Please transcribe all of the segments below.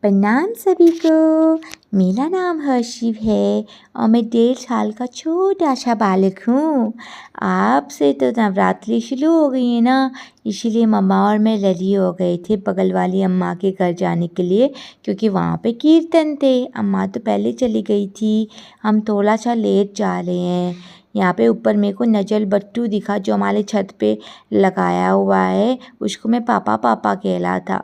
प्रणाम सभी को। मेरा नाम हर्षिव है और मैं 1.5 साल का छोटा सा बालक हूँ। आपसे तो नवरात्रि शुरू हो गई है ना, इसीलिए मम्मा और मैं रेडी हो गए थे बगल वाली अम्मा के घर जाने के लिए, क्योंकि वहाँ पे कीर्तन थे। अम्मा तो पहले चली गई थी, हम थोड़ा सा लेट जा रहे हैं। यहाँ पे ऊपर मेरे को नजल बट्टू दिखा जो हमारे छत पे लगाया हुआ है, उसको मैं पापा पापा कहला था।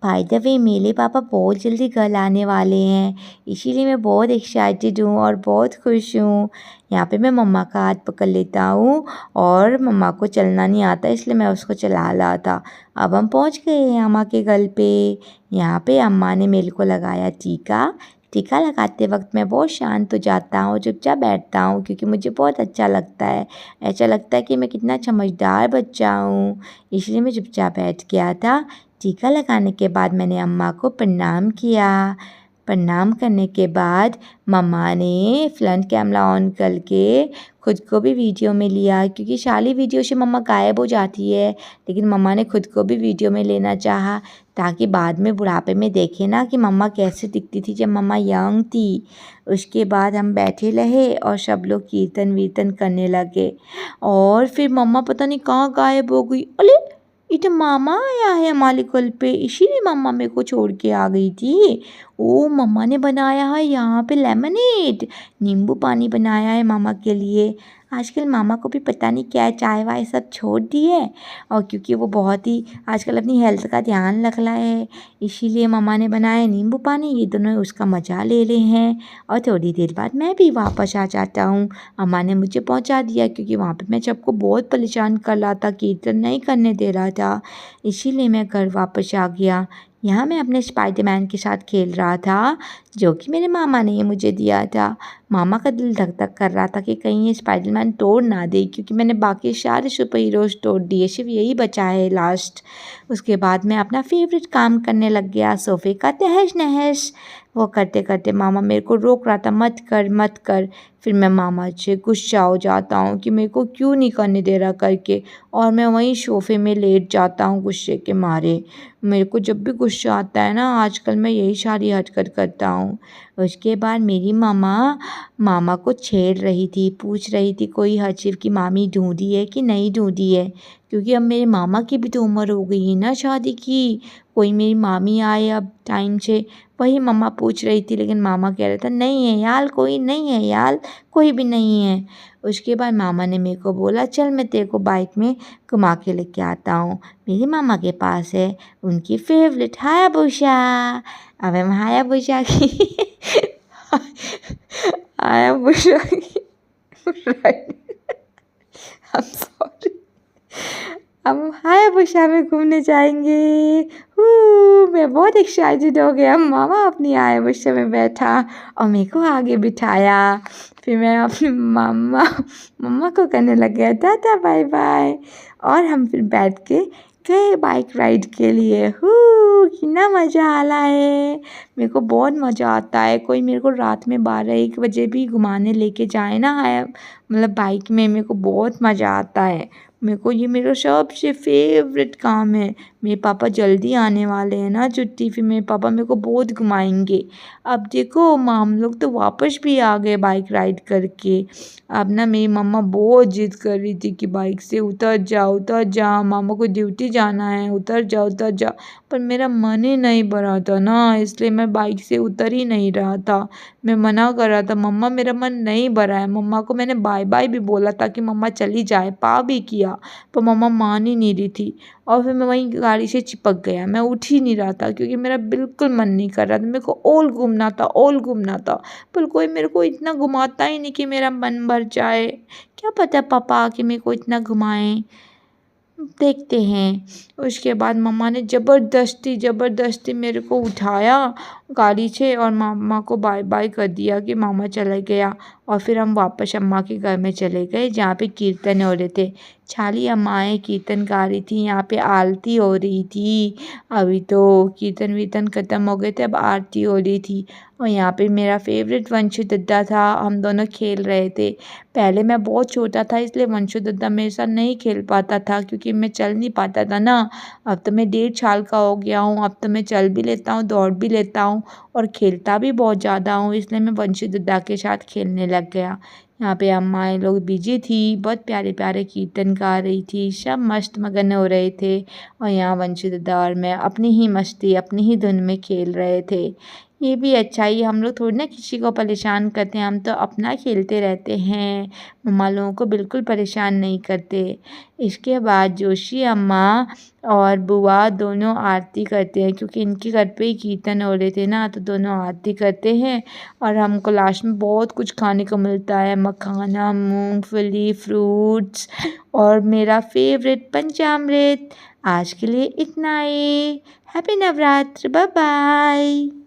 बाय द वे मेरे पापा बहुत जल्दी घर आने वाले हैं, इसीलिए मैं बहुत एक्साइटेड हूँ और बहुत खुश हूँ। यहाँ पे मैं मम्मा का हाथ पकड़ लेता हूँ और मम्मा को चलना नहीं आता, इसलिए मैं उसको चला रहा था। अब हम पहुँच गए हैं अम्मा के घर पे। यहाँ पे अम्मा ने मेरे को लगाया टीका। टीका लगाते वक्त मैं बहुत शांत हो जाता हूँ, चुपचाप बैठता हूँ, क्योंकि मुझे बहुत अच्छा लगता है। ऐसा लगता है कि मैं कितना समझदार बच्चा हूँ, इसलिए मैं चुपचाप बैठ गया था। टीका लगाने के बाद मैंने अम्मा को प्रणाम किया। प्रणाम करने के बाद मम्मा ने फ्रंट कैमरा ऑन करके खुद को भी वीडियो में लिया, क्योंकि सारी वीडियो से मम्मा गायब हो जाती है, लेकिन मम्मा ने खुद को भी वीडियो में लेना चाहा, ताकि बाद में बुढ़ापे में देखे ना कि मम्मा कैसे दिखती थी जब मम्मा यंग थी। उसके बाद हम बैठे रहे और सब लोग कीर्तन वीर्तन करने लगे, और फिर मम्मा पता नहीं कहाँ गायब हो गई। अरे ये तो मामा आया है हमारे घर पे, इसीलिए मम्मा मेरे को छोड़ के आ गई थी। ओ मम्मा ने बनाया है यहाँ पे लेमनेड, नींबू पानी बनाया है मामा के लिए। आजकल मामा को भी पता नहीं क्या चाय वाय सब छोड़ दी है, और क्योंकि वो बहुत ही आजकल अपनी हेल्थ का ध्यान रख रहा है, इसीलिए मम्मा ने बनाया नींबू पानी। ये दोनों उसका मज़ा ले रहे हैं, और थोड़ी देर बाद मैं भी वापस आ जाता हूँ। अम्मा ने मुझे पहुँचा दिया, क्योंकि वहाँ पे मैं सबको बहुत परेशान कर रहा था, कीर्तन नहीं करने दे रहा था, इसीलिए मैं घर वापस आ गया। यहाँ मैं अपने स्पाइडरमैन के साथ खेल रहा था, जो कि मेरे मामा ने मुझे दिया था। मामा का दिल धक धक कर रहा था कि कहीं ये स्पाइडरमैन तोड़ ना दे, क्योंकि मैंने बाकी सारे सुपर हीरोज़ तोड़ दिए, सिर्फ यही बचा है लास्ट। उसके बाद मैं अपना फेवरेट काम करने लग गया, सोफ़े का तहस नहस। वो करते करते मामा मेरे को रोक रहा था, मत कर मत कर। फिर मैं मामा से गुस्सा हो जाता हूँ कि मेरे को क्यों नहीं करने दे रहा करके, और मैं वहीं सोफ़े में लेट जाता हूँ गुस्से के मारे। मेरे को जब भी गुस्सा आता है ना, आजकल मैं यही सारी हरकत करता हूँ। उसके बाद मेरी मामा को छेड़ रही थी, पूछ रही थी कोई हर्षिव की मामी ढूंढी है कि नहीं ढूंढी है, क्योंकि अब मेरे मामा की भी तो उम्र हो गई है ना शादी की, कोई मेरी मामी आए अब टाइम से, वही मम्मा पूछ रही थी। लेकिन मामा कह रहा था नहीं है यार, कोई नहीं है यार, कोई भी नहीं है। उसके बाद मामा ने मेरे को बोला चल मैं तेरे को बाइक में घुमा के लेके आता हूँ। मेरे मामा के पास है उनकी फेवरेट हायाबुसा। अब हम हायाबुसा की हायाबुसा की राइड, I'm sorry, हम हायाबुसा में घूमने जाएंगे। मैं बहुत एक्साइटेड हो गया। मामा अपनी हायाबुसा में बैठा और मेरे को आगे बिठाया। फिर मैं अपनी मम्मा को करने लग गया टाटा बाय बाय, और हम फिर बैठ के गए बाइक राइड के लिए। कितना मज़ा आ रहा है, मेरे को बहुत मज़ा आता है। कोई मेरे को रात में 12-1 बजे भी घुमाने लेके जाए ना, है मतलब बाइक में, मेरे को बहुत मज़ा आता है। मेरे को ये मेरा सबसे फेवरेट काम है। मेरे पापा जल्दी आने वाले हैं ना छुट्टी, फिर मेरे पापा मेरे को बहुत घुमाएंगे। अब देखो हम लोग तो वापस भी आ गए बाइक राइड करके। अब ना मेरी मम्मा बहुत जिद कर रही थी कि बाइक से उतर जा, मामा को ड्यूटी जाना है, उतर जा। पर मेरा मन ही नहीं भरा था ना, इसलिए मैं बाइक से उतर ही नहीं रहा था। मैं मना कर रहा था, मम्मा मेरा मन नहीं भरा है। मम्मा को मैंने बाय बाय भी बोला था कि मम्मा चली जाए, पा भी किया, पर मम्मा मान ही नहीं रही थी। और फिर मैं वहीं गाड़ी से चिपक गया, मैं उठ ही नहीं रहा था, क्योंकि मेरा बिल्कुल मन नहीं कर रहा था। मेरे को और घूमना था, पर कोई मेरे को इतना घुमाता ही नहीं कि मेरा मन भर जाए। क्या पता पापा आके मेरे को इतना घुमाएं, देखते हैं। उसके बाद मम्मा ने ज़बरदस्ती मेरे को उठाया गाड़ी से और मामा को बाय बाय कर दिया कि मामा चला गया। और फिर हम वापस अम्मा के घर में चले गए, जहाँ पे कीर्तन हो रहे थे। छाली अम्माएँ कीर्तन गा रही थी, यहाँ पे आरती हो रही थी। अभी तो कीर्तन वीर्तन ख़त्म हो गए थे, अब आरती हो रही थी और यहाँ पे मेरा फ़ेवरेट वंशु दद्दा था, हम दोनों खेल रहे थे। पहले मैं बहुत छोटा था इसलिए वंशु दद्दा मेरे साथ नहीं खेल पाता था क्योंकि मैं चल नहीं पाता था ना। अब तो मैं 1.5 साल का हो गया हूँ, अब तो मैं चल भी लेता हूँ, दौड़ भी लेता हूँ और खेलता भी बहुत ज़्यादा हूँ, इसलिए मैं वंशु दद्दा के साथ खेलने लग गया। यहाँ पे अम्माएँ लोग बिजी थी, बहुत प्यारे-प्यारे कीर्तन गा रही थी, सब मस्त मगन हो रहे थे और यहाँ वंशु दद्दा और मैं अपनी ही मस्ती, अपनी ही धुन में खेल रहे थे। ये भी अच्छा ही, हम लोग थोड़ी ना किसी को परेशान करते हैं, हम तो अपना खेलते रहते हैं, मम्मा लोगों को बिल्कुल परेशान नहीं करते। इसके बाद जोशी अम्मा और बुआ दोनों आरती करते हैं क्योंकि इनके घर पे ही कीर्तन हो रहे थे ना, तो दोनों आरती करते हैं और हमको लास्ट में बहुत कुछ खाने को मिलता है, मखाना, मूंगफली, फ्रूट्स और मेरा फेवरेट पंचामृत। आज के लिए इतना ही। Happy Navratra, bye bye.